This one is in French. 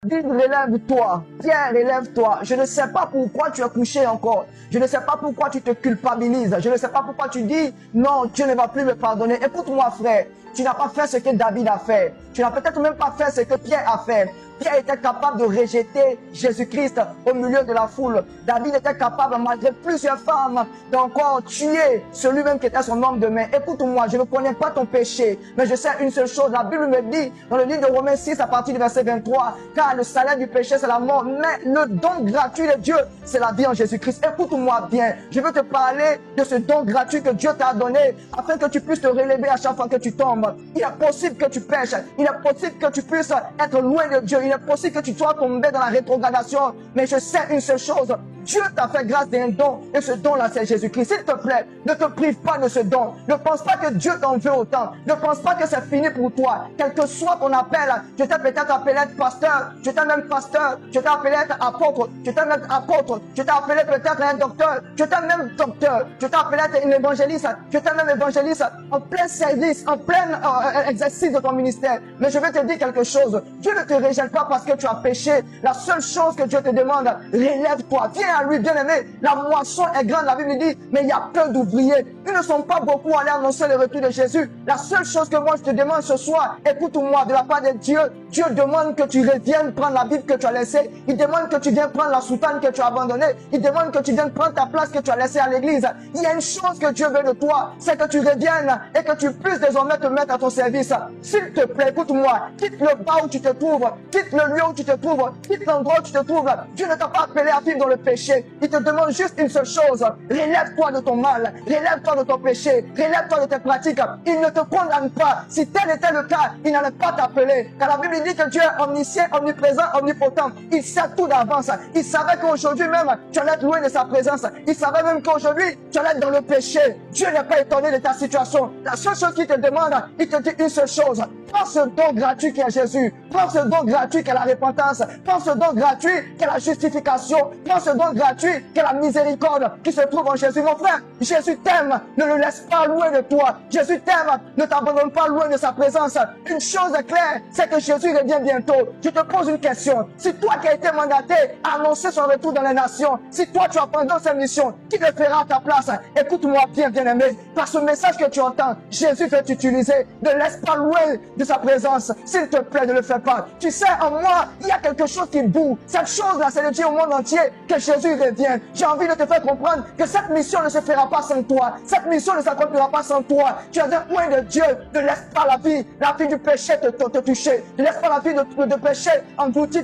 Bible, relève-toi. Pierre, relève-toi. Je ne sais pas pourquoi tu es couché encore. Je ne sais pas pourquoi tu te culpabilises. Je ne sais pas pourquoi tu dis, non, Dieu ne va plus me pardonner. Écoute-moi, frère. Tu n'as pas fait ce que David a fait. Tu n'as peut-être même pas fait ce que Pierre a fait. Pierre était capable de rejeter Jésus-Christ au milieu de la foule. David était capable, malgré plusieurs femmes, d'encore tuer celui même qui était son homme de main. Écoute-moi, je ne connais pas ton péché, mais je sais une seule chose. La Bible me dit, dans le livre de Romains 6, à partir du verset 23, car le salaire du péché, c'est la mort, mais le don gratuit de Dieu, c'est la vie en Jésus-Christ. Écoute-moi bien. Je veux te parler de ce don gratuit que Dieu t'a donné, afin que tu puisses te relever à chaque fois que tu tombes. Il est possible que tu pêches. Il est possible que tu puisses être loin de Dieu. Il est possible que tu sois tombé dans la rétrogradation. Mais je sais une seule chose. Dieu t'a fait grâce d'un don. Et ce don-là, c'est Jésus-Christ. S'il te plaît, ne te prive pas de ce don. Ne pense pas que Dieu t'en veut autant. Ne pense pas que c'est fini pour toi. Quel que soit ton appel, je t'ai peut-être appelé être pasteur. Je t'ai même pasteur. Je t'ai appelé être apôtre. Je t'ai même apôtre. Je t'ai appelé peut-être un docteur. Je t'ai même docteur. Je t'ai appelé être une évangéliste. Je t'ai même évangéliste en plein service, en plein exercice de ton ministère. Mais je vais te dire quelque chose. Dieu ne te rejette pas parce que tu as péché. La seule chose que Dieu te demande, relève-toi. Viens à lui, bien-aimé. La moisson est grande, la Bible dit, mais il y a peu d'ouvriers. Ils ne sont pas beaucoup à aller annoncer le retour de Jésus. La seule chose que moi je te demande ce soir, écoute-moi, de la part de Dieu, Dieu demande que tu reviennes prendre la Bible que tu as laissée. Il demande que tu viennes prendre la soutane que tu as abandonnée. Il demande que tu viennes prendre ta place que tu as laissée à l'église. Il y a une chose que Dieu veut de toi, c'est que tu reviennes et que tu puisses désormais te mettre à ton service. S'il te plaît, écoute-moi, quitte le bas où tu te trouves, quitte le lieu où tu te trouves, quitte l'endroit où tu te trouves. Dieu ne t'a pas appelé à vivre dans le péché. Il te demande juste une seule chose. Relève-toi de ton mal. Relève-toi de ton péché. Relève-toi de tes pratiques. Il ne te condamne pas. Si tel était le cas, il n'allait pas t'appeler. Car la Bible dit que Dieu est omniscient, omniprésent, omnipotent. Il sait tout d'avance. Il savait qu'aujourd'hui même, tu allais être loin de sa présence. Il savait même qu'aujourd'hui, tu allais être dans le péché. Dieu n'est pas étonné de ta situation. La seule chose qu'il te demande, il te dit une seule chose. Prends ce don gratuit qui est Jésus. Prends ce don gratuit qui est la repentance. Prends ce don gratuit qui est la justification. Prends ce don gratuit qui est la miséricorde qui se trouve en Jésus. Mon frère, Jésus t'aime. Ne le laisse pas loin de toi. Jésus t'aime. Ne t'abandonne pas loin de sa présence. Une chose est claire, c'est que Jésus revient bientôt. Je te pose une question. Si toi qui as été mandaté à annoncer son retour dans les nations, si toi tu abandonnes cette mission, qui le fera à ta place? Écoute-moi bien, bien-aimé. Par ce message que tu entends, Jésus veut t'utiliser. Ne laisse pas loin de sa présence. S'il te plaît, ne le fais pas. Tu sais, en moi, il y a quelque chose qui boue. Cette chose-là, c'est de dire au monde entier que Jésus revient. J'ai envie de te faire comprendre que cette mission ne se fera pas sans toi. Cette mission ne s'accomplira pas sans toi. Tu es un loin de Dieu. Ne laisse pas la vie du péché te toucher. Ne laisse pas la vie de péché engloutir